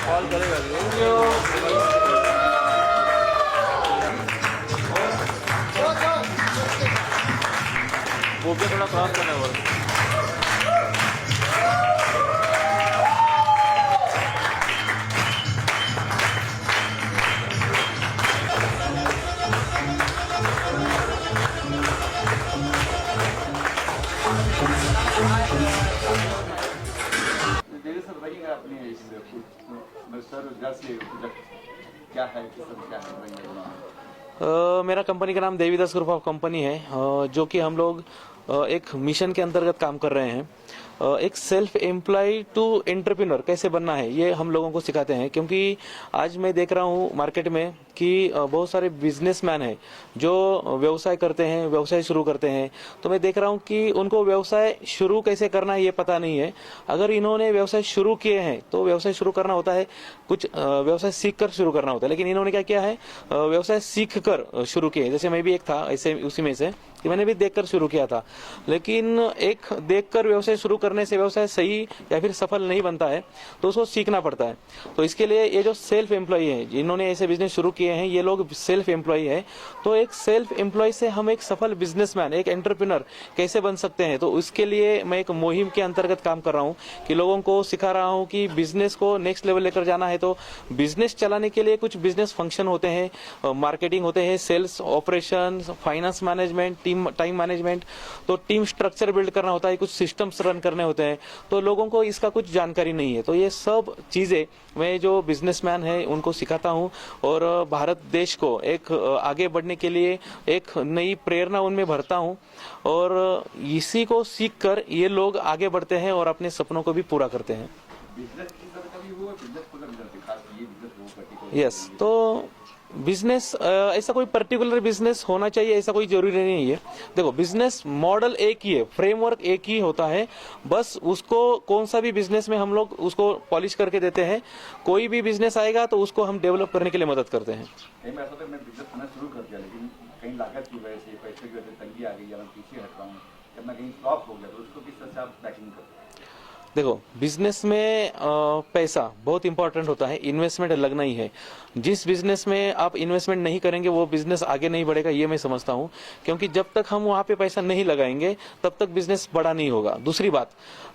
Call करेगा वो भी थोड़ा क्रॉस करना होगा। सर बताइएगा अपने स्वरोजगार से क्या है, क्या है? मेरा कंपनी का नाम देवीदास ग्रुप ऑफ कंपनी है, जो कि हम लोग एक मिशन के अंतर्गत काम कर रहे हैं। एक सेल्फ एम्प्लॉय टू एंटरप्रेन्योर कैसे बनना है ये हम लोगों को सिखाते हैं, क्योंकि आज मैं देख रहा हूँ मार्केट में कि बहुत सारे बिजनेसमैन हैं जो व्यवसाय करते हैं, व्यवसाय शुरू करते हैं। तो मैं देख रहा हूँ कि उनको व्यवसाय शुरू कैसे करना है ये पता नहीं है। अगर इन्होंने व्यवसाय शुरू किए हैं तो व्यवसाय शुरू करना होता है, कुछ व्यवसाय सीख कर शुरू करना होता है। लेकिन इन्होंने क्या किया है, व्यवसाय सीख कर शुरू किए। जैसे मैं भी एक था ऐसे, उसी में से कि मैंने भी देखकर शुरू किया था। लेकिन एक देखकर व्यवसाय शुरू करने से व्यवसाय सही या फिर सफल नहीं बनता है, तो उसको सीखना पड़ता है। तो इसके लिए ये जो सेल्फ एम्प्लॉय है, जिन्होंने ऐसे बिजनेस शुरू किए हैं, ये लोग सेल्फ एम्प्लॉय है। तो एक सेल्फ एम्प्लॉय से हम एक सफल बिजनेसमैन, एक एंटरप्रेन्योर कैसे बन सकते हैं, तो उसके लिए मैं एक मुहिम के अंतर्गत काम कर रहा हूँ कि लोगों को सिखा रहा हूँ कि बिजनेस को नेक्स्ट लेवल लेकर जाना है तो बिजनेस चलाने के लिए कुछ बिजनेस फंक्शन होते हैं, मार्केटिंग होते हैं, sales, operation, finance management, time management. तो टीम स्ट्रक्चर बिल्ड करना होता है, कुछ सिस्टम्स रन करने होते हैं। तो लोगों को इसका कुछ जानकारी नहीं है। तो ये सब चीजें मैं जो बिजनेसमैन है उनको सिखाता हूँ और भारत देश को एक आगे बढ़ने के लिए एक नई प्रेरणा उनमें भरता हूँ। और इसी को सीख कर ये लोग आगे बढ़ते हैं और अपने सपनों को भी पूरा करते हैं। यस, तो बिजनेस ऐसा कोई पर्टिकुलर बिजनेस होना चाहिए ऐसा कोई जरूरी नहीं है। देखो, बिजनेस मॉडल एक ही है, फ्रेमवर्क एक ही होता है, बस उसको कौन सा भी बिजनेस में हम लोग उसको पॉलिश करके देते हैं। कोई भी बिजनेस आएगा तो उसको हम डेवलप करने के लिए मदद करते हैं। मैं बिजनेस करना शुरू कर दिया, लेकिन कहीं लागत की वजह से, पैसे की वजह से तंगी आ गई या मैं पीछे हट रहा हूँ, जब मैं कहीं फ्लॉप हो गया तो उसको किस तरह से आप पैकिंग करते हैं? देखो, बिजनेस में पैसा बहुत इंपॉर्टेंट होता है, इन्वेस्टमेंट लगना ही है। जिस बिजनेस में आप इन्वेस्टमेंट नहीं करेंगे वो बिजनेस आगे नहीं बढ़ेगा, ये मैं समझता हूँ। क्योंकि जब तक हम वहाँ पे पैसा नहीं लगाएंगे तब तक बिजनेस बड़ा नहीं होगा। दूसरी बात,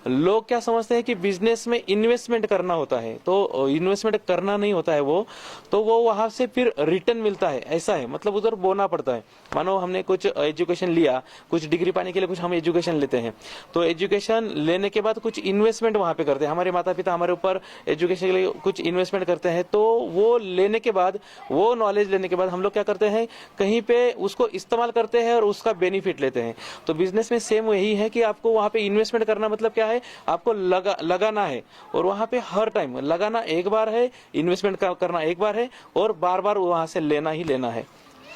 लोग क्या समझते हैं कि बिजनेस में इन्वेस्टमेंट करना होता है, तो इन्वेस्टमेंट करना नहीं होता है वो, तो वो वहां से फिर रिटर्न मिलता है, ऐसा है। मतलब उधर बोना पड़ता है। मानो हमने कुछ एजुकेशन लिया, कुछ डिग्री पाने के लिए कुछ हम एजुकेशन लेते हैं, तो एजुकेशन लेने के बाद कुछ इन्वेस्टमेंट वहां पे करते हैं। हमारे माता पिता हमारे ऊपर एजुकेशन के लिए कुछ इन्वेस्टमेंट करते हैं, तो वो लेने के बाद, वो नॉलेज लेने के बाद हम लोग क्या करते हैं, कहीं पे उसको इस्तेमाल करते हैं और उसका बेनिफिट लेते हैं। तो बिजनेस में सेम वही है कि आपको वहां पे इन्वेस्टमेंट करना मतलब क्या है, आपको लगाना है। और वहां पे हर टाइम लगाना एक बार है, इन्वेस्टमेंट करना एक बार है, और बार बार वहां से लेना ही लेना है।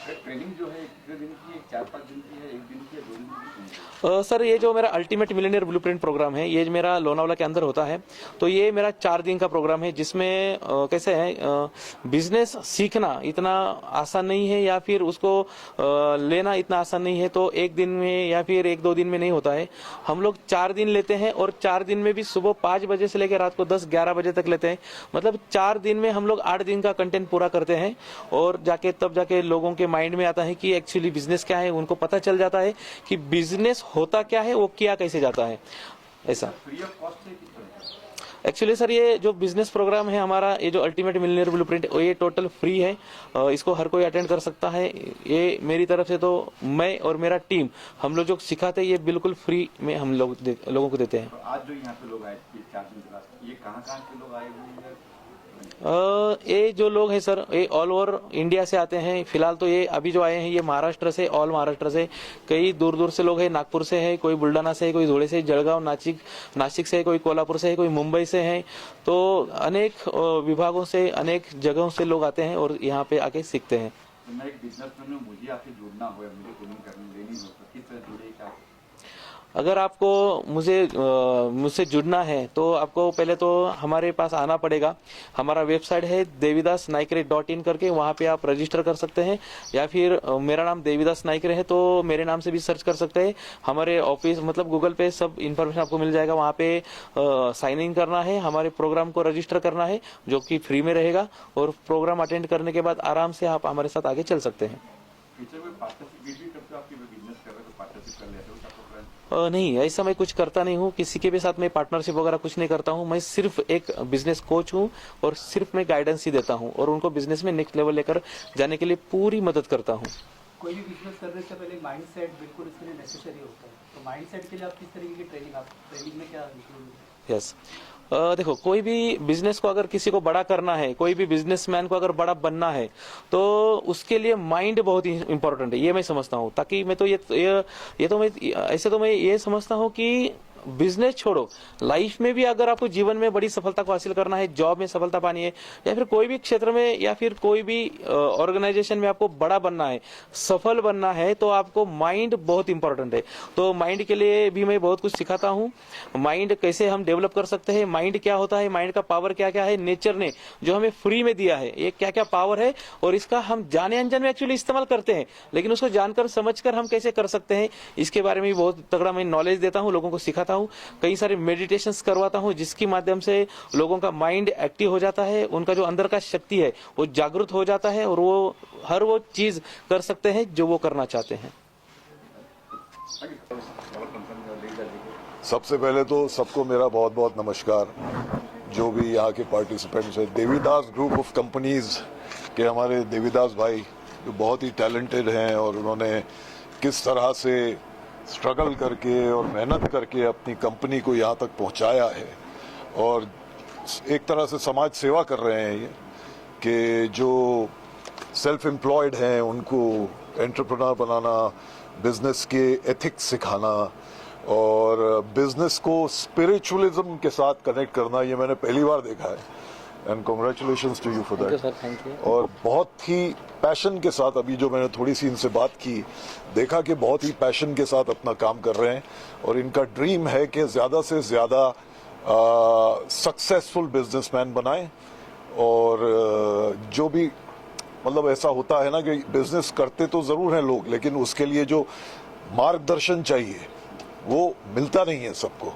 ट्रेनिंग जो है कितने दिन की है? 4-5 दिन की है, 1 दिन की है, 2 दिन की? सर, ये जो मेरा अल्टीमेट मिलियनियर ब्लूप्रिंट प्रोग्राम है, ये मेरा लोनावाला के अंदर होता है। तो ये मेरा 4 दिन का प्रोग्राम है, जिसमें कैसे है, बिजनेस सीखना इतना आसान नहीं है या फिर उसको लेना इतना आसान नहीं है। तो एक दिन में या फिर 1-2 दिन में नहीं होता है। हम लोग 4 दिन लेते हैं, और 4 दिन में भी सुबह 5 बजे से लेकर रात को 10-11 बजे तक लेते हैं। मतलब 4 दिन में हम लोग 8 दिन का कंटेंट पूरा करते हैं, और तब जाके लोगों के माइंड में आता है कि एक्चुअली बिजनेस क्या है। उनको पता चल जाता है कि बिजनेस होता क्या है, वो किया कैसे जाता है, ऐसा। एक्चुअली सर, ये जो बिजनेस प्रोग्राम है हमारा, ये जो अल्टीमेट मिलियनियर ब्लूप्रिंट, ये टोटल फ्री है। इसको हर कोई अटेंड कर सकता है। ये मेरी तरफ से, तो मैं और मेरा टीम, हम लोग जो सिखाते हैं ये बिल्कुल फ्री में हम लोगों को देते हैं। तो आज जो यहाँ पे लोग आए, 4 दिन क्लास, ये कहाँ के लोग आए हुए हैं? ये जो लोग हैं सर, ये ऑल ओवर इंडिया से आते हैं। फिलहाल तो ये अभी जो आए हैं ये महाराष्ट्र से, ऑल महाराष्ट्र से। कई दूर दूर से लोग हैं, नागपुर से है, कोई बुल्डाना से है, कोई धुले से, जळगाव, नासिक से है, कोई कोल्हापुर से है, कोई मुंबई से है। तो अनेक विभागों से, अनेक जगहों से लोग आते हैं और यहाँ पे आके सीखते हैं। मैं एक बिजनेसमैन हूँ, मुझे आपसे जुड़ना हो, मुझे ट्रेनिंग लेनी हो, तो किस तरह जुड़े? क्या अगर आपको मुझसे जुड़ना है तो आपको पहले तो हमारे पास आना पड़ेगा। हमारा वेबसाइट है devidasnaikre.in करके, वहाँ पे आप रजिस्टर कर सकते हैं, या फिर मेरा नाम देवीदास नाइकरे है तो मेरे नाम से भी सर्च कर सकते हैं। हमारे ऑफिस मतलब गूगल पे सब इन्फॉर्मेशन आपको मिल जाएगा। वहाँ पे साइन इन करना है, हमारे प्रोग्राम को रजिस्टर करना है जो कि फ्री में रहेगा, और प्रोग्राम अटेंड करने के बाद आराम से आप हमारे साथ आगे चल सकते हैं। फ्यूचर में पार्टनरशिप भी करते हो, आपकी बिजनेस कर रहे हो तो पार्टनरशिप कर लेते हो आपको प्लान? नहीं, ऐसा मैं कुछ करता नहीं हूँ। किसी के भी साथ मैं पार्टनरशिप वगैरह कुछ नहीं करता हूँ। मैं सिर्फ एक बिजनेस कोच हूँ और सिर्फ मैं गाइडेंस ही देता हूँ और उनको बिजनेस में नेक्स्ट लेवल लेकर जाने के लिए पूरी मदद करता हूँ। कोई भी बिजनेस करने से पहले माइंडसेट बिल्कुल इसके लिए नेसेसरी होता है, तो माइंडसेट के लिए आप किस तरीके की ट्रेनिंग में क्या इंक्लूड? यस, देखो, कोई भी बिजनेस को अगर किसी को बड़ा करना है, कोई भी बिजनेसमैन को अगर बड़ा बनना है तो उसके लिए माइंड बहुत ही इंपॉर्टेंट है, ये मैं समझता हूँ। ताकि मैं तो ये तो मैं ऐसे तो मैं ये समझता हूँ कि बिजनेस छोड़ो, लाइफ में भी अगर आपको जीवन में बड़ी सफलता को हासिल करना है, जॉब में सफलता पानी है, या फिर कोई भी क्षेत्र में या फिर कोई भी ऑर्गेनाइजेशन में आपको बड़ा बनना है, सफल बनना है, तो आपको माइंड बहुत इंपॉर्टेंट है। तो माइंड के लिए भी मैं बहुत कुछ सिखाता हूँ। माइंड कैसे हम डेवलप कर सकते हैं, माइंड क्या होता है, माइंड का पावर क्या क्या है, नेचर ने जो हमें फ्री में दिया है, ये क्या क्या पावर है, और इसका हम जाने अनजाने में एक्चुअली इस्तेमाल करते हैं, लेकिन उसको जानकर समझकर हम कैसे कर सकते हैं, इसके बारे में भी बहुत तगड़ा मैं नॉलेज देता हूँ, लोगों को सिखाता हूँ। कई सारे मेडिटेशंस करवाता हूँ जिसकी माध्यम से लोगों का माइंड एक्टिव हो जाता है, उनका जो अंदर का शक्ति है वो जागृत हो जाता है, और वो हर वो चीज कर सकते हैं जो वो करना चाहते हैं। सबसे पहले तो सबको मेरा बहुत बहुत नमस्कार। जो भी यहाँ के पार्टिसिपेंट्स हैं, देवीदास ग्रुप ऑफ कंपनीज के हमारे देवीदास भाई जो बहुत ही टैलेंटेड हैं, और उन्होंने किस तरह से स्ट्रगल करके और मेहनत करके अपनी कंपनी को यहाँ तक पहुँचाया है, और एक तरह से समाज सेवा कर रहे हैं ये, कि जो सेल्फ एम्प्लॉयड हैं उनको एंटरप्रेन्योर बनाना, बिजनेस के एथिक्स सिखाना और बिजनेस को स्पिरिचुअलिज्म के साथ कनेक्ट करना, ये मैंने पहली बार देखा है। And congratulations to you for that. और बहुत ही पैशन के साथ, अभी जो मैंने थोड़ी सी इनसे बात की, देखा कि बहुत ही पैशन के साथ अपना काम कर रहे हैं, और इनका ड्रीम है कि ज़्यादा से ज़्यादा सक्सेसफुल बिजनेसमैन बनाएं। और जो भी मतलब ऐसा होता है ना कि बिजनेस करते तो ज़रूर हैं लोग, लेकिन उसके लिए जो मार्गदर्शन चाहिए वो मिलता नहीं है सबको,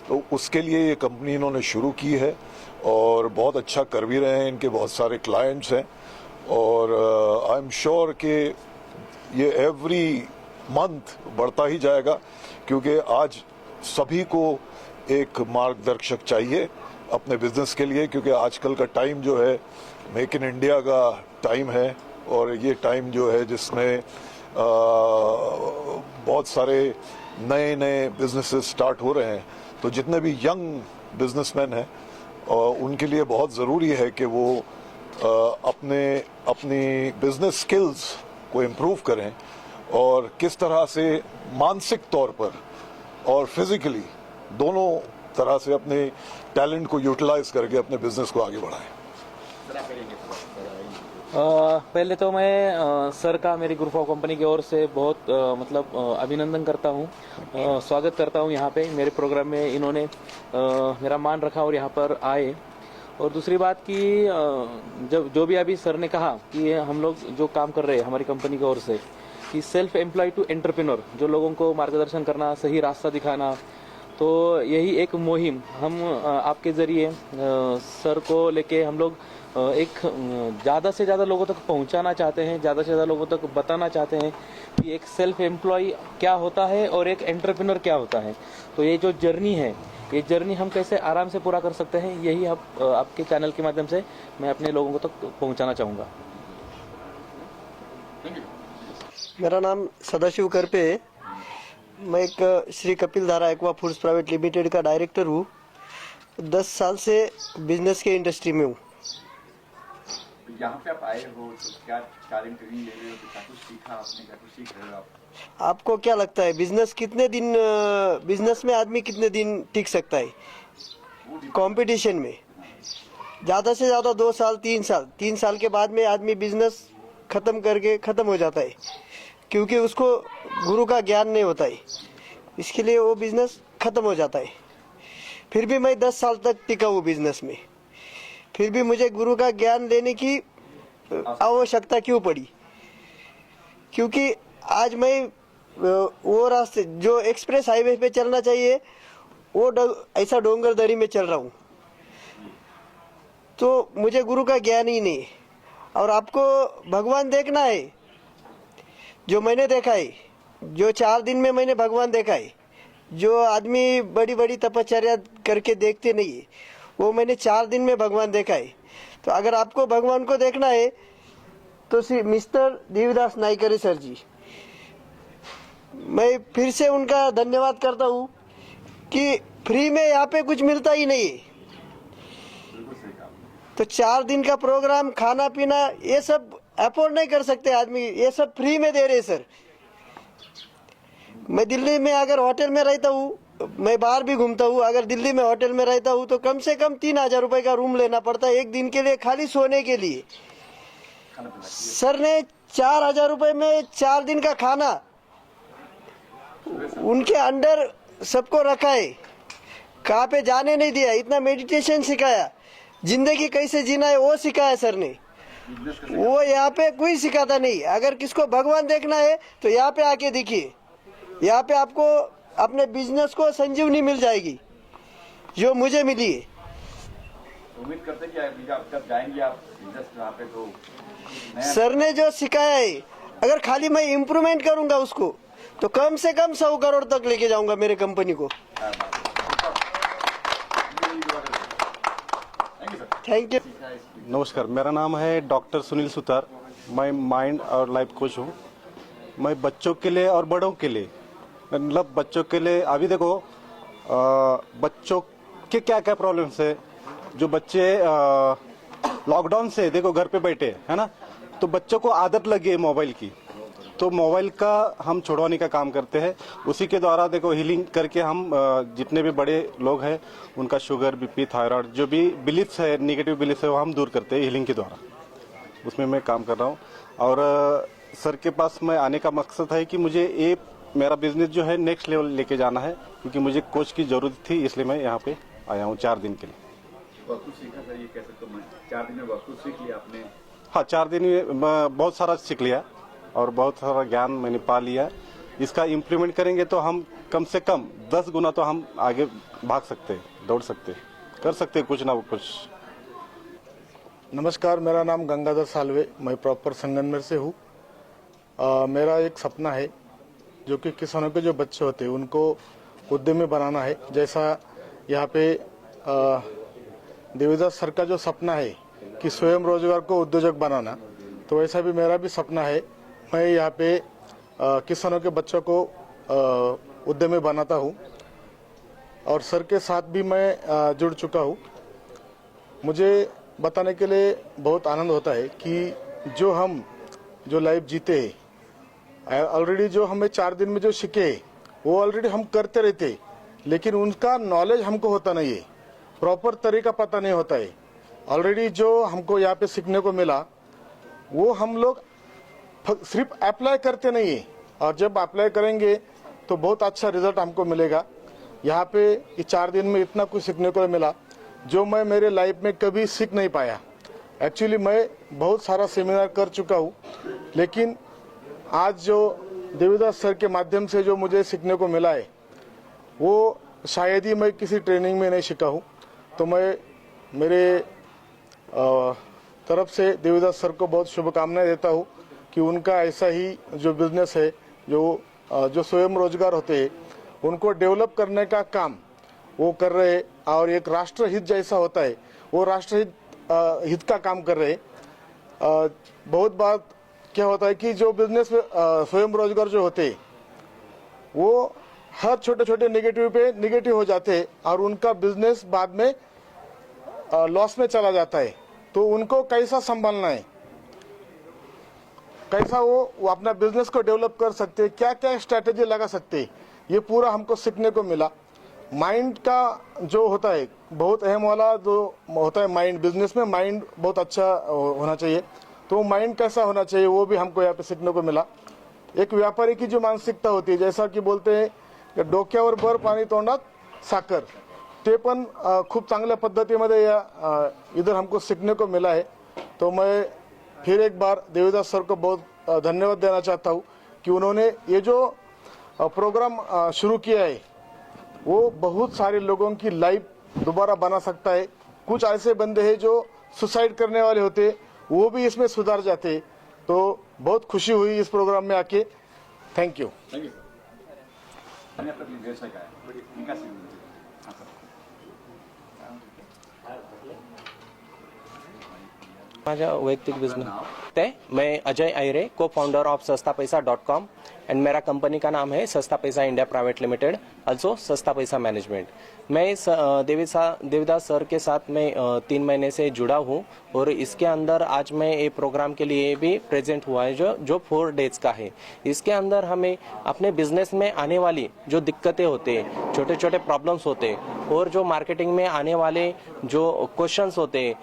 तो उसके लिए ये कंपनी इन्होंने शुरू की है और बहुत अच्छा कर भी रहे हैं। इनके बहुत सारे क्लाइंट्स हैं, और आई एम श्योर कि ये एवरी मंथ बढ़ता ही जाएगा, क्योंकि आज सभी को एक मार्गदर्शक चाहिए अपने बिजनेस के लिए, क्योंकि आजकल का टाइम जो है मेक इन इंडिया का टाइम है, और ये टाइम जो है जिसमें बहुत सारे नए नए बिजनेसेस स्टार्ट हो रहे हैं। तो जितने भी यंग बिजनेसमैन हैं उनके लिए बहुत ज़रूरी है कि वो अपनी बिजनेस स्किल्स को इम्प्रूव करें, और किस तरह से मानसिक तौर पर और फिजिकली दोनों तरह से अपने टैलेंट को यूटिलाइज करके अपने बिजनेस को आगे बढ़ाएं। पहले तो मैं सर का मेरी ग्रुप ऑफ कंपनी की ओर से बहुत अभिनंदन करता हूँ, स्वागत करता हूँ यहाँ पे मेरे प्रोग्राम में। इन्होंने मेरा मान रखा और यहाँ पर आए। और दूसरी बात कि जब जो भी अभी सर ने कहा कि हम लोग जो काम कर रहे हैं हमारी कंपनी की ओर से, कि सेल्फ एम्प्लॉय टू एंटरप्रेन्योर, जो लोगों को मार्गदर्शन करना, सही रास्ता दिखाना, तो यही एक मुहिम हम आपके ज़रिए सर को लेके हम लोग एक ज़्यादा से ज़्यादा लोगों तक पहुंचाना चाहते हैं, ज़्यादा से ज़्यादा लोगों तक बताना चाहते हैं कि एक सेल्फ एम्प्लॉय क्या होता है और एक एंटरप्रेन्योर क्या होता है। तो ये जो जर्नी है, ये जर्नी हम कैसे आराम से पूरा कर सकते हैं, यही आपके चैनल के माध्यम से मैं अपने लोगों को तक पहुंचाना चाहूँगा। मेरा नाम सदाशिव करपे है। मैं एक श्री कपिल धारा एक्वा फूड्स प्राइवेट लिमिटेड का डायरेक्टर हूँ। 10 साल से बिजनेस के इंडस्ट्री में हूँ। यहाँ पे आप आए हो तो क्या ट्रेनिंग ले रहे हो, तो क्या कुछ सीखा आपने, क्या कुछ सीख रहे हो आप? आपको क्या लगता है बिजनेस में आदमी कितने दिन टिक सकता है? कंपटीशन में ज़्यादा से ज़्यादा 2 साल 3 साल के बाद में आदमी बिजनेस खत्म करके ख़त्म हो जाता है, क्योंकि उसको गुरु का ज्ञान नहीं होता है। इसके लिए वो बिजनेस खत्म हो जाता है। फिर भी मैं 10 साल तक टिका हूँ बिजनेस में, फिर भी मुझे गुरु का ज्ञान लेने की आवश्यकता क्यों पड़ी? क्योंकि आज मैं वो रास्ते जो एक्सप्रेस हाईवे पे चलना चाहिए वो ऐसा डोंगर दरी में चल रहा हूँ, तो मुझे गुरु का ज्ञान ही नहीं। और आपको भगवान देखना है, जो मैंने देखा है, जो 4 दिन में मैंने भगवान देखा है, जो आदमी बड़ी बड़ी तपश्चर्या करके देखते नहीं है, वो मैंने 4 दिन में भगवान देखा है। तो अगर आपको भगवान को देखना है तो श्री मिस्टर देवीदास नाइकरे सर जी, मैं फिर से उनका धन्यवाद करता हूँ कि फ्री में यहाँ पे कुछ मिलता ही नहीं है। तो 4 दिन का प्रोग्राम, खाना पीना, ये सब अफोर्ड नहीं कर सकते आदमी, ये सब फ्री में दे रहे सर। मैं दिल्ली में अगर होटल में रहता हूँ, मैं बाहर भी घूमता हूँ, अगर दिल्ली में होटल में रहता हूँ तो कम से कम 3000 रुपए का रूम लेना पड़ता है एक दिन के लिए, खाली सोने के लिए। सर ने 4000 रुपए में 4 दिन का खाना उनके अंडर सबको रखा है, कहाँ पे जाने नहीं दिया, इतना मेडिटेशन सिखाया, जिंदगी कैसे जीना है वो सिखाया सर ने। वो यहाँ पे कोई सिखाता नहीं। अगर किसको भगवान देखना है तो यहाँ पे आके देखिए, यहाँ पे आपको अपने बिजनेस को संजीवनी मिल जाएगी जो मुझे मिली है। उम्मीद करते हैं कि आप जब जाएंगे आप बिजनेस वहाँ पे तो सर ने जो सिखाया है, अगर खाली मैं इम्प्रूवमेंट करूंगा उसको तो कम से कम 100 करोड़ तक लेके जाऊंगा मेरे कंपनी को। Thank you. नमस्कार, मेरा नाम है डॉक्टर सुनील सुतार। मैं माइंड और लाइफ कोच हूँ। मैं बच्चों के लिए और बड़ों के लिए, मतलब बच्चों के लिए अभी देखो बच्चों के क्या क्या प्रॉब्लम्स है। जो बच्चे लॉकडाउन से देखो घर पे बैठे है ना, तो बच्चों को आदत लगी है मोबाइल की, तो मोबाइल का हम छुड़वाने का काम करते हैं। उसी के द्वारा देखो हीलिंग करके हम जितने भी बड़े लोग हैं उनका शुगर, बीपी, थायराइड, जो भी बिलीफ्स है, नेगेटिव बिलीफ्स है, वो हम दूर करते हैं हीलिंग के द्वारा। उसमें मैं काम कर रहा हूँ। और सर के पास मैं आने का मकसद है कि मुझे ये मेरा बिजनेस जो है नेक्स्ट लेवल लेके जाना है, क्योंकि मुझे कोच की जरूरत थी, इसलिए मैं यहाँ पे आया हूँ 4 दिन के लिए। बहुत कुछ सीखा सर, ये कह सकते हो 4 दिन में बहुत कुछ सीख लिया आपने? हाँ, 4 दिन में बहुत सारा सीख लिया और बहुत सारा ज्ञान मैंने पा लिया। इसका इम्प्लीमेंट करेंगे तो हम कम से कम 10 गुना तो हम आगे भाग सकते, दौड़ सकते, कर सकते कुछ ना कुछ। नमस्कार, मेरा नाम गंगाधर सालवे, मैं प्रॉपर संगमनेर से हूँ। मेरा एक सपना है जो कि किसानों के जो बच्चे होते हैं उनको उद्यमी बनाना है। जैसा यहाँ पे देवीदास सर का जो सपना है कि स्वयं रोजगार को उद्योजक बनाना, तो वैसा भी मेरा भी सपना है। मैं यहाँ पे किसानों के बच्चों को उद्यमी बनाता हूँ और सर के साथ भी मैं जुड़ चुका हूँ। मुझे बताने के लिए बहुत आनंद होता है कि जो लाइफ जीते हैं, ऑलरेडी जो हमें 4 दिन में जो सीखे वो ऑलरेडी हम करते रहते, लेकिन उनका नॉलेज हमको होता नहीं है, प्रॉपर तरीका पता नहीं होता है। ऑलरेडी जो हमको यहाँ पे सीखने को मिला वो हम लोग सिर्फ अप्लाई करते नहीं है, और जब अप्लाई करेंगे तो बहुत अच्छा रिजल्ट हमको मिलेगा। यहाँ पे ये 4 दिन में इतना कुछ सीखने को मिला जो मैं मेरे लाइफ में कभी सीख नहीं पाया। एक्चुअली मैं बहुत सारा सेमिनार कर चुका हूँ, लेकिन आज जो देवीदास सर के माध्यम से जो मुझे सीखने को मिला है वो शायद ही मैं किसी ट्रेनिंग में नहीं सीखा हूँ। तो मैं मेरे तरफ से देवीदास सर को बहुत शुभकामनाएं देता हूँ कि उनका ऐसा ही जो बिजनेस है, जो स्वयं रोजगार होते हैं उनको डेवलप करने का काम वो कर रहे हैं, और एक राष्ट्र हित जैसा होता है वो राष्ट्र हित का काम कर रहे हैं। बहुत बार क्या होता है कि जो बिजनेस स्वयं रोजगार जो होते हैं वो हर छोटे छोटे नेगेटिव पे नेगेटिव हो जाते हैं और उनका बिजनेस बाद में लॉस में चला जाता है। तो उनको कैसा संभालना है, कैसा वो अपना बिजनेस को डेवलप कर सकते हैं, क्या क्या स्ट्रैटेजी लगा सकते हैं, ये पूरा हमको सीखने को मिला। माइंड का जो होता है बहुत अहम वाला जो होता है माइंड, बिजनेस में माइंड बहुत अच्छा होना चाहिए। तो माइंड कैसा होना चाहिए वो भी हमको यहाँ पे सीखने को मिला। एक व्यापारी की जो मानसिकता होती है, जैसा कि बोलते हैं डोक्यावर बर पाणी तोंडात साखर, ते पण खूप चांगल्या पद्धतीमध्ये या इधर हमको सीखने को मिला है। तो मैं फिर एक बार देवीदास सर को बहुत धन्यवाद देना चाहता हूँ कि उन्होंने ये जो प्रोग्राम शुरू किया है वो बहुत सारे लोगों की लाइफ दोबारा बना सकता है। कुछ ऐसे बंदे हैं जो सुसाइड करने वाले होते, वो भी इसमें सुधर जाते। तो बहुत खुशी हुई इस प्रोग्राम में आके। Thank you. थैंक यू आणि आपला व्यवसाय काय आहे? विकास योजना. हां सर. माझा वैयक्तिक बिझनेस है। मैं अजय आयरे, को फाउंडर ऑफ सस्तापैसा.com एंड मेरा कंपनी का नाम है सस्ता पैसा इंडिया प्राइवेट लिमिटेड, अल्सो सस्ता पैसा मैनेजमेंट। मैं देवीदास सर के साथ मैं 3 महीने से जुड़ा हूँ और इसके अंदर आज मैं ये प्रोग्राम के लिए भी प्रेजेंट हुआ है जो 4 डेज का है। इसके अंदर हमें अपने बिजनेस में आने वाली जो दिक्कतें होते हैं, छोटे छोटे प्रॉब्लम्स होते हैं और जो मार्केटिंग में आने वाले जो क्वेश्चंस होते हैं,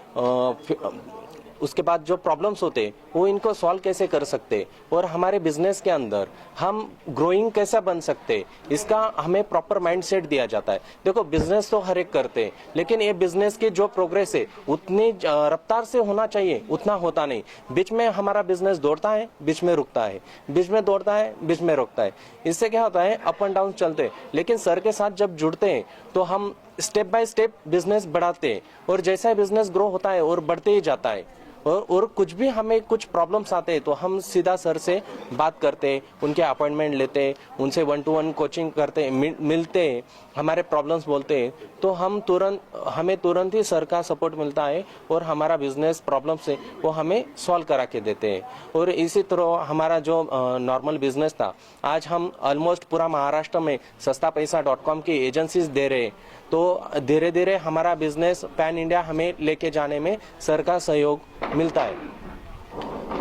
उसके बाद जो प्रॉब्लम्स होते वो इनको सॉल्व कैसे कर सकते और हमारे बिजनेस के अंदर हम ग्रोइंग कैसा बन सकते, इसका हमें प्रॉपर माइंडसेट दिया जाता है। देखो बिजनेस तो हर एक करते हैं, लेकिन ये बिजनेस की जो प्रोग्रेस है उतनी रफ्तार से होना चाहिए, उतना होता नहीं। बीच में हमारा बिजनेस दौड़ता है, बीच में रुकता है, बीच में दौड़ता है, बीच में रुकता है। इससे क्या होता है, अप एंड डाउन चलते हैं। लेकिन सर के साथ जब जुड़ते हैं तो हम स्टेप बाय स्टेप बिजनेस बढ़ाते हैं और जैसा बिजनेस ग्रो होता है और बढ़ते ही जाता है। और कुछ भी हमें कुछ प्रॉब्लम्स आते हैं तो हम सीधा सर से बात करते, उनके अपॉइंटमेंट लेते, उनसे 1-to-1 कोचिंग करते, मिलते, हमारे प्रॉब्लम्स बोलते हैं तो हमें तुरंत ही सर का सपोर्ट मिलता है और हमारा बिजनेस प्रॉब्लम से वो हमें सॉल्व करा के देते हैं। और इसी तरह हमारा जो नॉर्मल बिजनेस था, आज हम ऑलमोस्ट पूरा महाराष्ट्र में सस्तापैसा.com की एजेंसीज दे रहे हैं। तो धीरे धीरे हमारा बिजनेस पैन इंडिया हमें लेके जाने में सर का सहयोग मिलता है।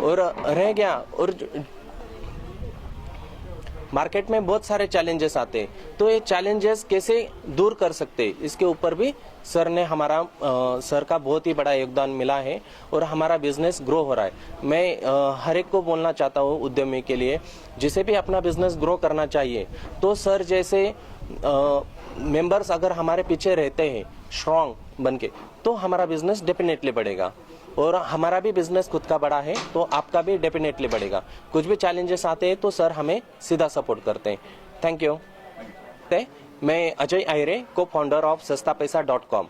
और रह गया, और मार्केट में बहुत सारे चैलेंजेस आते हैं, तो ये चैलेंजेस कैसे दूर कर सकते, इसके ऊपर भी सर का बहुत ही बड़ा योगदान मिला है और हमारा बिजनेस ग्रो हो रहा है। मैं हर एक को बोलना चाहता हूँ, उद्यमी के लिए, जिसे भी अपना बिजनेस ग्रो करना चाहिए तो सर जैसे मेंबर्स अगर हमारे पीछे रहते हैं स्ट्रॉन्ग बनके, तो हमारा बिजनेस डेफिनेटली बढ़ेगा। और हमारा भी बिजनेस खुद का बड़ा है तो आपका भी डेफिनेटली बढ़ेगा। कुछ भी चैलेंजेस आते हैं तो सर हमें सीधा सपोर्ट करते हैं। Thank you. मैं अजय आयरे, को फाउंडर ऑफ सस्तापैसा.com।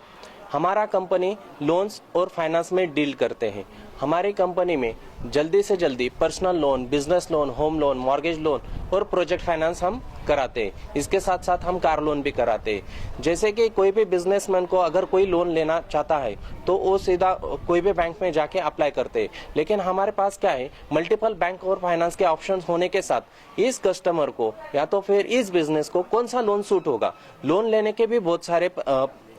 हमारा कंपनी लोन्स और फाइनेंस में डील करते हैं। हमारी कंपनी में जल्दी से जल्दी personal loan, business loan, home loan, mortgage loan और प्रोजेक्ट फाइनेंस हम कराते हैं। इसके साथ साथ हम कार लोन भी कराते हैं। जैसे कि कोई भी बिजनेसमैन को अगर कोई लोन लेना चाहता है तो वो सीधा कोई भी बैंक में जाके अप्लाई करते हैं। लेकिन हमारे पास क्या है, मल्टीपल बैंक और फाइनेंस के ऑप्शन होने के साथ इस कस्टमर को या तो फिर इस बिजनेस को कौन सा लोन सूट होगा, लोन लेने के भी बहुत सारे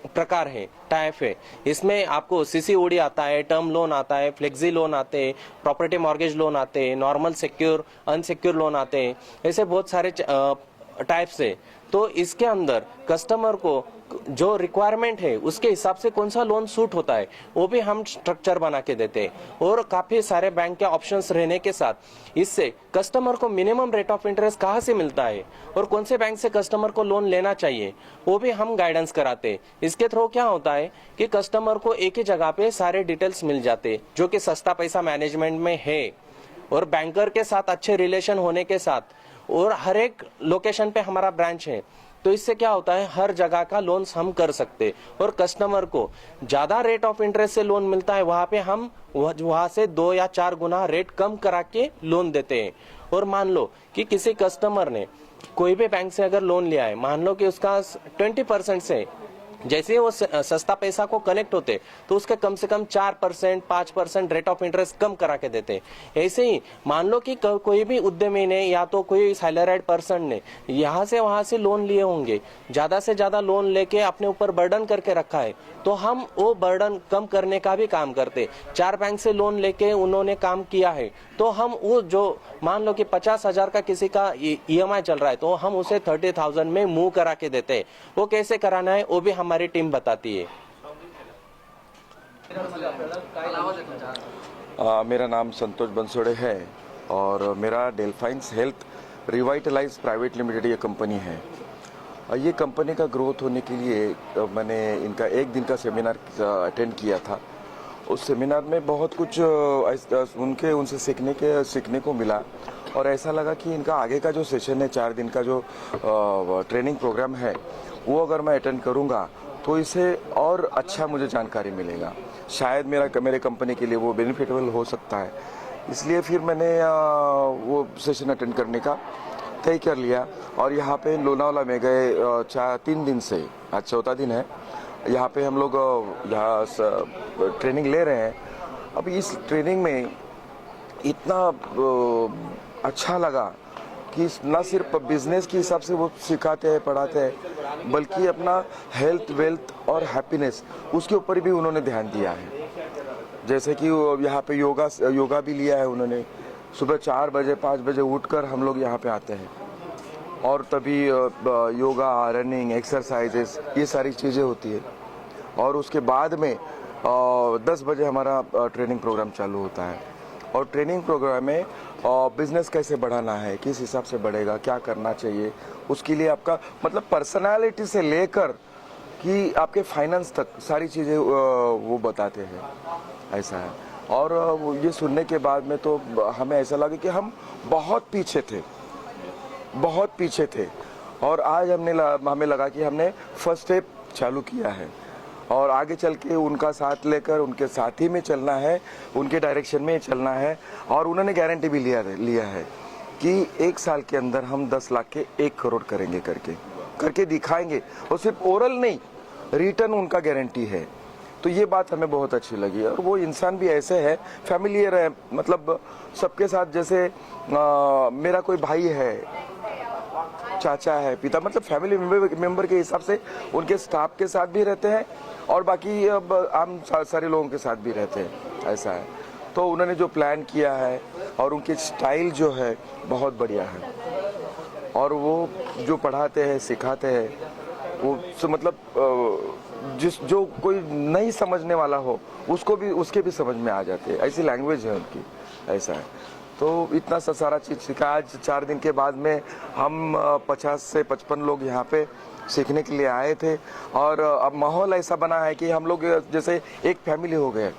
प्रकार है, टाइप है। इसमें आपको सीसीओडी आता है, टर्म लोन आता है, फ्लेक्सी लोन आते हैं, प्रॉपर्टी मॉर्गेज लोन आते हैं, नॉर्मल सिक्योर, अनसिक्योर लोन आते हैं, ऐसे बहुत सारे टाइप्स है। तो इसके अंदर कस्टमर को जो रिक्वायरमेंट है उसके हिसाब से कौन सा लोन सूट होता है वो भी हम स्ट्रक्चर बना के देते हैं। और काफी सारे बैंक के ऑप्शंस रहने के साथ इससे कस्टमर को मिनिमम रेट ऑफ इंटरेस्ट कहाँ से मिलता है और कौन से बैंक से कस्टमर को लोन लेना चाहिए वो भी हम गाइडेंस कराते हैं। इसके थ्रू क्या होता है कि कस्टमर को एक ही जगह पे सारे डिटेल्स मिल जाते जो कि सस्ता पैसा मैनेजमेंट में है। और बैंकर के साथ अच्छे रिलेशन होने के साथ और हर एक लोकेशन पे हमारा ब्रांच है, तो इससे क्या होता है, हर जगह का लोन हम कर सकते और कस्टमर को ज्यादा रेट ऑफ इंटरेस्ट से लोन मिलता है, वहां पे हम वहां से 2 या 4 गुना रेट कम करा के लोन देते हैं। और मान लो कि किसी कस्टमर ने कोई भी बैंक से अगर लोन लिया है, मान लो कि उसका 20% से जैसे ही वो सस्ता पैसा को कनेक्ट होते तो उसके कम से कम 4%, 5% रेट ऑफ इंटरेस्ट कम करा के देते। ऐसे ही मान लो कि कोई भी उद्यमी ने या तो कोई सैलरीड पर्सन ने यहाँ से वहां से लोन लिए होंगे, ज्यादा से ज्यादा लोन लेके अपने ऊपर बर्डन करके रखा है, तो हम वो बर्डन कम करने का भी काम करते। 4 बैंक से लोन लेके उन्होंने काम किया है तो हम वो जो मान लो कि 50,000 का किसी का EMI चल रहा है तो हम उसे 30,000 में मूव करा के देते। वो कैसे कराना है वो भी हमारी टीम बताती है। मेरा नाम संतोष बंसोड़े है और मेरा डेल्फाइंस हेल्थ रिवाइटलाइज प्राइवेट लिमिटेड ये कंपनी है ये कंपनी का ग्रोथ होने के लिए मैंने इनका एक दिन का सेमिनार अटेंड किया था। उस सेमिनार में बहुत कुछ उनसे सीखने को मिला और ऐसा लगा कि इनका आगे का जो सेशन है 4 दिन का जो ट्रेनिंग प्रोग्राम है वो अगर मैं अटेंड करूँगा तो इसे और अच्छा मुझे जानकारी मिलेगा। शायद मेरे कंपनी के लिए वो बेनिफिटेबल हो सकता है। इसलिए फिर मैंने वो सेशन अटेंड करने का तय कर लिया और यहाँ पे लोनावाला में गए 3 दिन से, आज चौथा दिन है। यहाँ पे हम लोग यहाँ ट्रेनिंग ले रहे हैं। अब इस ट्रेनिंग में इतना अच्छा लगा कि ना सिर्फ बिजनेस के हिसाब से वो सिखाते हैं पढ़ाते हैं, बल्कि अपना हेल्थ वेल्थ और हैप्पीनेस उसके ऊपर भी उन्होंने ध्यान दिया है। जैसे कि यहाँ पे योगा भी लिया है उन्होंने। सुबह 4 बजे 5 बजे उठकर हम लोग यहाँ पे आते हैं और तभी योगा, रनिंग, एक्सरसाइजेस ये सारी चीज़ें होती है और उसके बाद में 10 बजे हमारा ट्रेनिंग प्रोग्राम चालू होता है। और ट्रेनिंग प्रोग्राम में बिजनेस कैसे बढ़ाना है, किस हिसाब से बढ़ेगा, क्या करना चाहिए, उसके लिए आपका मतलब पर्सनालिटी से लेकर कि आपके फाइनेंस तक सारी चीज़ें वो बताते हैं, ऐसा है। और ये सुनने के बाद में तो हमें ऐसा लगा कि हम बहुत पीछे थे और आज हमें लगा कि हमने फर्स्ट स्टेप चालू किया है और आगे चल के उनका साथ लेकर उनके साथ ही में चलना है, उनके डायरेक्शन में चलना है। और उन्होंने गारंटी भी लिया है कि 1 साल के अंदर हम 10 लाख के 1 करोड़ करेंगे, करके दिखाएंगे। और सिर्फ ओरल नहीं, रिटर्न उनका गारंटी है। तो ये बात हमें बहुत अच्छी लगी। और वो इंसान भी ऐसे है, फैमिलियर है, मतलब सबके साथ, जैसे मेरा कोई भाई है, चाचा है, पिता, मतलब फैमिली मेंबर के हिसाब से उनके स्टाफ के साथ भी रहते हैं और बाकी अब आम सारे लोगों के साथ भी रहते हैं, ऐसा है। तो उन्होंने जो प्लान किया है और उनकी स्टाइल जो है बहुत बढ़िया है और वो जो पढ़ाते हैं सिखाते हैं वो मतलब जो कोई नहीं समझने वाला हो उसके भी समझ में आ जाते हैं, ऐसी लैंग्वेज है उनकी, ऐसा है। तो इतना सा सारा चीज़ सीखा। आज 4 दिन के बाद में हम 50 से 55 लोग यहाँ पे सीखने के लिए आए थे और अब माहौल ऐसा बना है कि हम लोग जैसे एक फैमिली हो गए।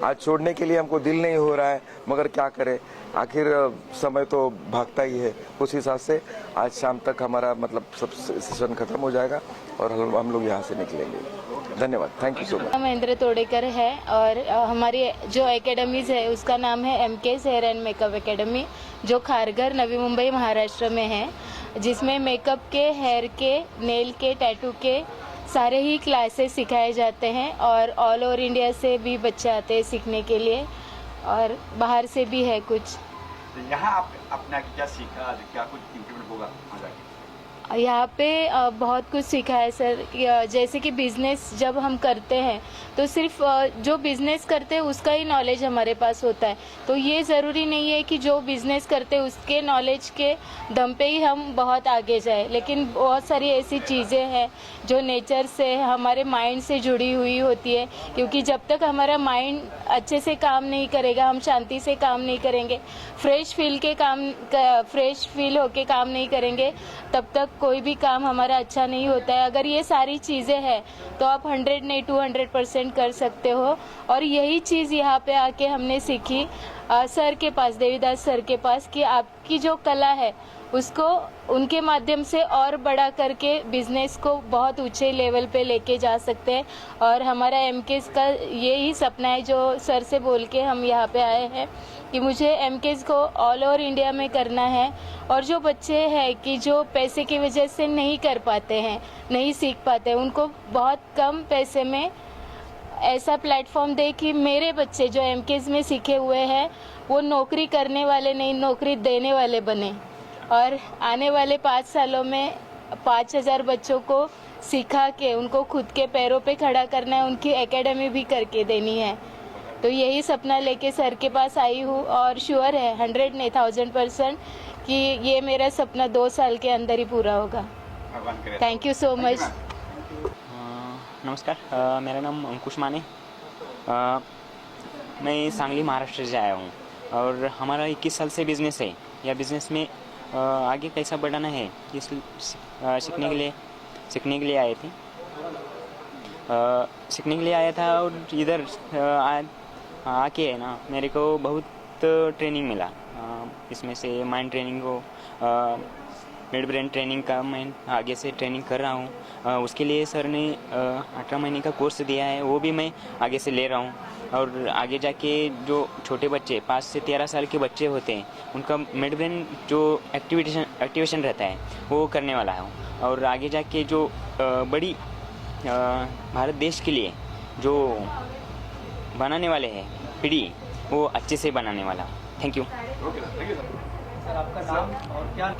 आज छोड़ने के लिए हमको दिल नहीं हो रहा है, मगर क्या करें, आखिर समय तो भागता ही है। उस हिसाब से आज शाम तक हमारा मतलब सब सेशन खत्म हो जाएगा और हम लोग यहाँ से निकलेंगे। धन्यवाद, thank you so much. Mahendra Todekar है और हमारी जो एकेडमीज है उसका नाम है MK's hair and makeup academy, जो खारघर, नवी मुंबई, महाराष्ट्र में है, जिसमें मेकअप के, हेयर के, नेल के, टैटू के सारे ही क्लासेस सिखाए जाते हैं और ऑल ओवर इंडिया से भी बच्चे आते हैं सीखने के लिए और बाहर से भी है कुछ। तो यहाँ आप अपना क्या सीखा, क्या कुछ इम्प्लीमेंट होगा आगे? यहाँ पे बहुत कुछ सीखा है सर। जैसे कि बिज़नेस जब हम करते हैं तो सिर्फ जो बिज़नेस करते हैं उसका ही नॉलेज हमारे पास होता है। तो ये ज़रूरी नहीं है कि जो बिज़नेस करते हैं उसके नॉलेज के दम पे ही हम बहुत आगे जाए, लेकिन बहुत सारी ऐसी चीज़ें हैं जो नेचर से, हमारे माइंड से जुड़ी हुई होती है। क्योंकि जब तक हमारा माइंड अच्छे से काम नहीं करेगा, हम शांति से काम नहीं करेंगे, फ्रेश फील होके काम नहीं करेंगे, तब तक कोई भी काम हमारा अच्छा नहीं होता है। अगर ये सारी चीज़ें हैं तो आप 100 नहीं 200% कर सकते हो। और यही चीज़ यहाँ पे आके हमने सीखी सर के पास, देवीदास सर के पास, कि आपकी जो कला है उसको उनके माध्यम से और बड़ा करके बिजनेस को बहुत ऊंचे लेवल पे लेके जा सकते हैं। और हमारा MK's का यही सपना है, जो सर से बोल के हम यहाँ पे आए हैं कि मुझे MK's को ऑल ओवर इंडिया में करना है। और जो बच्चे हैं कि जो पैसे की वजह से नहीं कर पाते हैं, नहीं सीख पाते हैं, उनको बहुत कम पैसे में ऐसा प्लेटफॉर्म दे कि मेरे बच्चे जो MK's में सीखे हुए हैं वो नौकरी करने वाले नहीं, नौकरी देने वाले बने। और आने वाले 5 सालों में 5000 बच्चों को सिखा के उनको खुद के पैरों पे खड़ा करना है, उनकी एकेडमी भी करके देनी है। तो यही सपना लेके सर के पास आई हूँ और श्योर है 100 नहीं 1000% कि ये मेरा सपना 2 साल के अंदर ही पूरा होगा। Thank you so much. नमस्कार, मेरा नाम अंकुश माने, मैं सांगली महाराष्ट्र से आया हूँ और हमारा 21 साल से बिज़नेस है। या बिज़नेस में आगे कैसा बढ़ाना है इस सीखने के लिए सीखने के लिए आए थे। सीखने के लिए आया था और इधर आके है ना मेरे को बहुत ट्रेनिंग मिला। इसमें से माइंड ट्रेनिंग को मिड ब्रेन ट्रेनिंग का मैं आगे से ट्रेनिंग कर रहा हूँ। उसके लिए सर ने 18 महीने का कोर्स दिया है, वो भी मैं आगे से ले रहा हूँ। और आगे जाके जो छोटे बच्चे 5 से 13 साल के बच्चे होते हैं उनका मिड ब्रेन जो एक्टिवेशन रहता है वो करने वाला हूँ। और आगे जाके जो बड़ी भारत देश के लिए जो बनाने वाले हैं पीढ़ी वो अच्छे से बनाने वाला हूँ। Thank you. सर आपका नाम और क्या?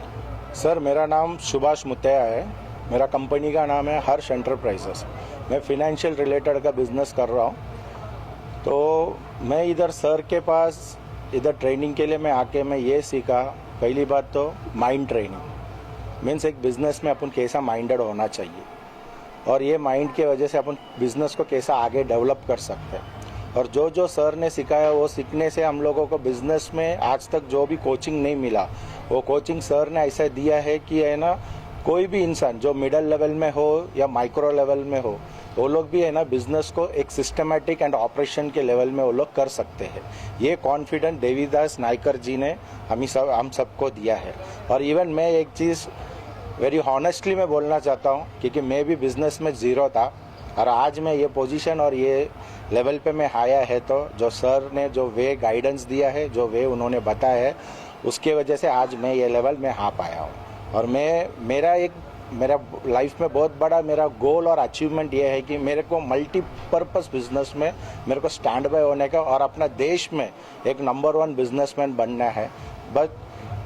सर मेरा नाम सुभाष मुत्तैया है। मेरा कंपनी का नाम है हर्ष एंटरप्राइजेस। मैं फिनेंशियल रिलेटेड का बिजनेस कर रहा हूँ। तो मैं इधर सर के पास इधर ट्रेनिंग के लिए मैं आके मैं ये सीखा। पहली बात तो माइंड ट्रेनिंग मीन्स एक बिजनेस में अपन कैसा माइंडेड होना चाहिए और ये माइंड की वजह से अपन बिजनेस को कैसा आगे डेवलप कर सकते हैं। और जो जो सर ने सिखाया वो सीखने से हम लोगों को बिजनेस में आज तक जो भी कोचिंग नहीं मिला वो कोचिंग सर ने ऐसा दिया है कि है ना कोई भी इंसान जो मिडिल लेवल में हो या माइक्रो लेवल में हो वो लोग भी है ना बिजनेस को एक सिस्टमेटिक एंड ऑपरेशन के लेवल में वो लोग कर सकते हैं। ये कॉन्फिडेंस देवीदास नायकर जी ने हम सबको दिया है। और इवन मैं एक चीज़ वेरी हॉनेस्टली मैं बोलना चाहता हूँ क्योंकि मैं भी बिजनेस में ज़ीरो था और आज मैं ये पोजीशन और ये लेवल पे मैं आया है तो जो सर ने जो वे गाइडेंस दिया है जो वे उन्होंने बताया है उसके वजह से आज मैं ये लेवल में आ पाया हूँ। और मेरा लाइफ में बहुत बड़ा मेरा गोल और अचीवमेंट ये है कि मेरे को मल्टीपर्पज़ बिजनेस में मेरे को स्टैंड बाय होने का और अपना देश में एक नंबर 1 बिजनेसमैन बनना है। बट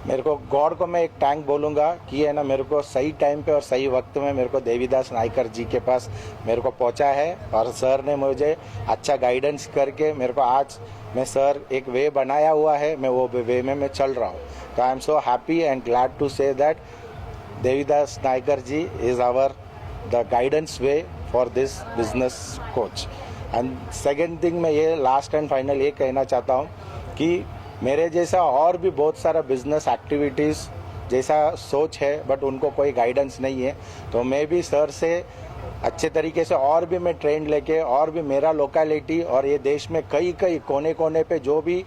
मेरे को गॉड को मैं एक टैंक बोलूँगा कि है ना मेरे को सही टाइम पे और सही वक्त में मेरे को देवीदास नायकर जी के पास मेरे को पहुँचा है और सर ने मुझे अच्छा गाइडेंस करके मेरे को आज मैं सर एक वे बनाया हुआ है मैं वो वे में मैं चल रहा हूँ। तो I am so happy and glad to say that Devidas Naikar ji is our the guidance way for this business coach. And second thing मैं ये लास्ट एंड फाइनल ये कहना चाहता हूँ कि मेरे जैसा और भी बहुत सारा बिजनेस एक्टिविटीज़ जैसा सोच है बट उनको कोई गाइडेंस नहीं है। तो मैं भी सर से अच्छे तरीके से और भी मैं ट्रेन लेके और भी मेरा लोकेलिटी और ये देश में कई कोने कोने पे जो भी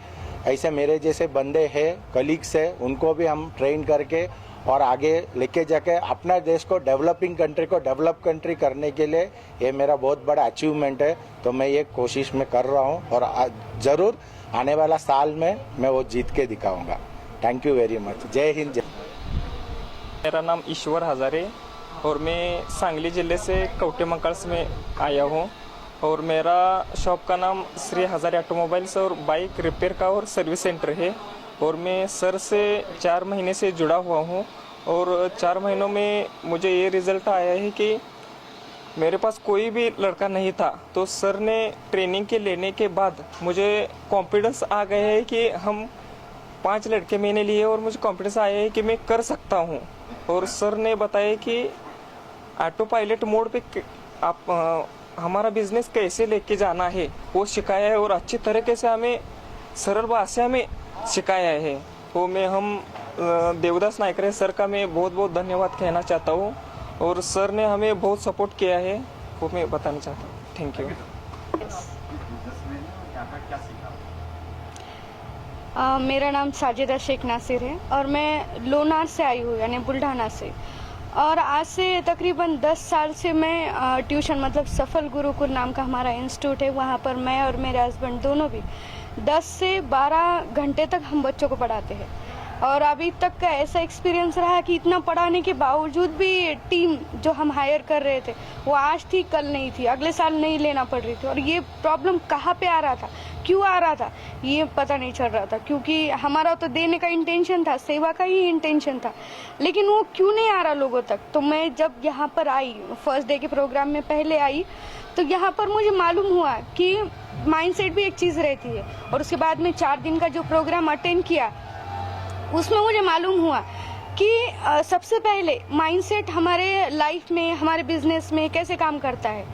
ऐसे मेरे जैसे बंदे हैं कलीग्स हैं उनको भी हम ट्रेन करके और आगे लेके जाके अपना देश को डेवलपिंग कंट्री को डेवलप कंट्री करने के लिए ये मेरा बहुत बड़ा अचीवमेंट है। तो मैं ये कोशिश में कर रहा हूँ और ज़रूर आने वाला साल में मैं वो जीत के दिखाऊंगा। Thank you very much. जय हिंद जय। मेरा नाम ईश्वर हजारे और मैं सांगली ज़िले से कवटे मंकल्स में आया हूँ और मेरा शॉप का नाम श्री हजारे ऑटोमोबाइल्स और बाइक रिपेयर का और सर्विस सेंटर है। और मैं सर से 4 महीने से जुड़ा हुआ हूँ और 4 महीनों में मुझे ये रिज़ल्ट आया है कि मेरे पास कोई भी लड़का नहीं था तो सर ने ट्रेनिंग के लेने के बाद मुझे कॉन्फिडेंस आ गया है कि हम 5 लड़के मैंने लिए और मुझे कॉन्फिडेंस आया है कि मैं कर सकता हूँ। और सर ने बताया कि ऑटो पायलट मोड पे आप हमारा बिजनेस कैसे लेके जाना है वो सिखाया है और अच्छी तरीके से हमें सरल भाषा में सिखाया है। तो हम देवदास नायकर सर का मैं बहुत बहुत धन्यवाद कहना चाहता हूँ और सर ने हमें बहुत सपोर्ट किया है वो मैं बताना चाहता हूँ। Thank you. मेरा नाम साजिदा शेख नासिर है और मैं लोनार से आई हूँ यानी बुल्ढाना से। और आज से तकरीबन 10 साल से मैं ट्यूशन मतलब सफल गुरुकुल नाम का हमारा इंस्टीट्यूट है वहाँ पर मैं और मेरे हस्बैंड दोनों भी 10 से 12 घंटे तक हम बच्चों को पढ़ाते हैं। और अभी तक का ऐसा एक्सपीरियंस रहा कि इतना पढ़ाने के बावजूद भी टीम जो हम हायर कर रहे थे वो आज थी कल नहीं थी, अगले साल नहीं लेना पड़ रही थी। और ये प्रॉब्लम कहाँ पे आ रहा था, क्यों आ रहा था ये पता नहीं चल रहा था, क्योंकि हमारा तो देने का इंटेंशन था, सेवा का ही इंटेंशन था, लेकिन वो क्यों नहीं आ रहा लोगों तक। तो मैं जब यहाँ पर आई फर्स्ट डे के प्रोग्राम में पहले आई तो यहाँ पर मुझे मालूम हुआ कि माइंडसेट भी एक चीज़ रहती है। और उसके बाद में 4 दिन का जो प्रोग्राम अटेंड किया उसमें मुझे मालूम हुआ कि सबसे पहले माइंडसेट हमारे लाइफ में हमारे बिजनेस में कैसे काम करता है।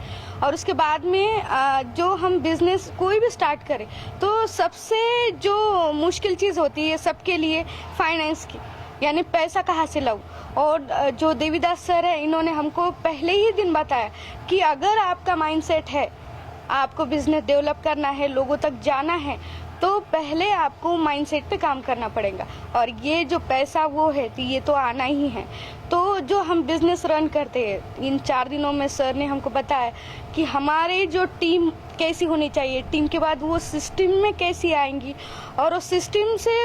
और उसके बाद में जो हम बिजनेस कोई भी स्टार्ट करें तो सबसे जो मुश्किल चीज़ होती है सबके लिए फाइनेंस की। यानी पैसा कहाँ से लाऊं। और जो देवीदास सर है इन्होंने हमको पहले ही दिन बताया कि अगर आपका माइंडसेट है, आपको बिजनेस डेवलप करना है, लोगों तक जाना है, तो पहले आपको माइंडसेट पे काम करना पड़ेगा। और ये जो पैसा वो है तो ये तो आना ही है। तो जो हम बिजनेस रन करते हैं, इन 4 दिनों में सर ने हमको बताया कि हमारे जो टीम कैसी होनी चाहिए, टीम के बाद वो सिस्टम में कैसी आएंगी और उस सिस्टम से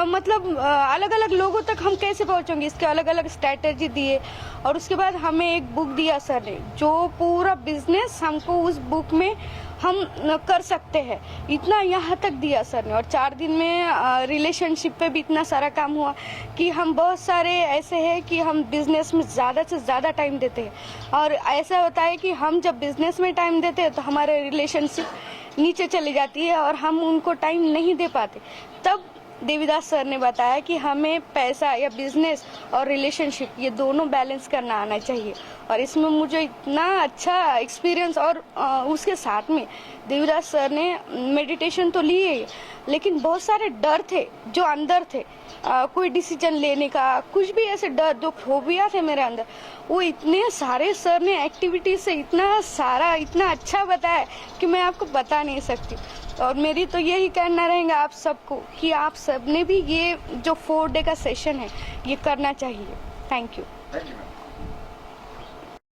मतलब अलग अलग लोगों तक हम कैसे पहुंचेंगे, इसके अलग अलग स्ट्रैटेजी दिए। और उसके बाद हमें एक बुक दिया सर ने, जो पूरा बिजनेस हमको उस बुक में हम कर सकते हैं, इतना यहाँ तक दिया सर ने। और 4 दिन में रिलेशनशिप पे भी इतना सारा काम हुआ कि हम बहुत सारे ऐसे हैं कि हम बिजनेस में ज़्यादा से ज़्यादा टाइम देते हैं। और ऐसा होता है कि हम जब बिजनेस में टाइम देते हैं तो हमारे रिलेशनशिप नीचे चली जाती है और हम उनको टाइम नहीं दे पाते। तब देवीदास सर ने बताया कि हमें पैसा या बिजनेस और रिलेशनशिप ये दोनों बैलेंस करना आना चाहिए। और इसमें मुझे इतना अच्छा एक्सपीरियंस, और उसके साथ में देवीदास सर ने मेडिटेशन तो लिए, लेकिन बहुत सारे डर थे जो अंदर थे, कोई डिसीजन लेने का, कुछ भी ऐसे डर जो फोबिया थे मेरे अंदर, वो इतने सारे सर ने एक्टिविटी से इतना सारा इतना अच्छा बताया कि मैं आपको बता नहीं सकती। और मेरी तो यही कहना रहेगा आप सबको कि आप सब ने भी ये जो 4 डे का सेशन है ये करना चाहिए। Thank you.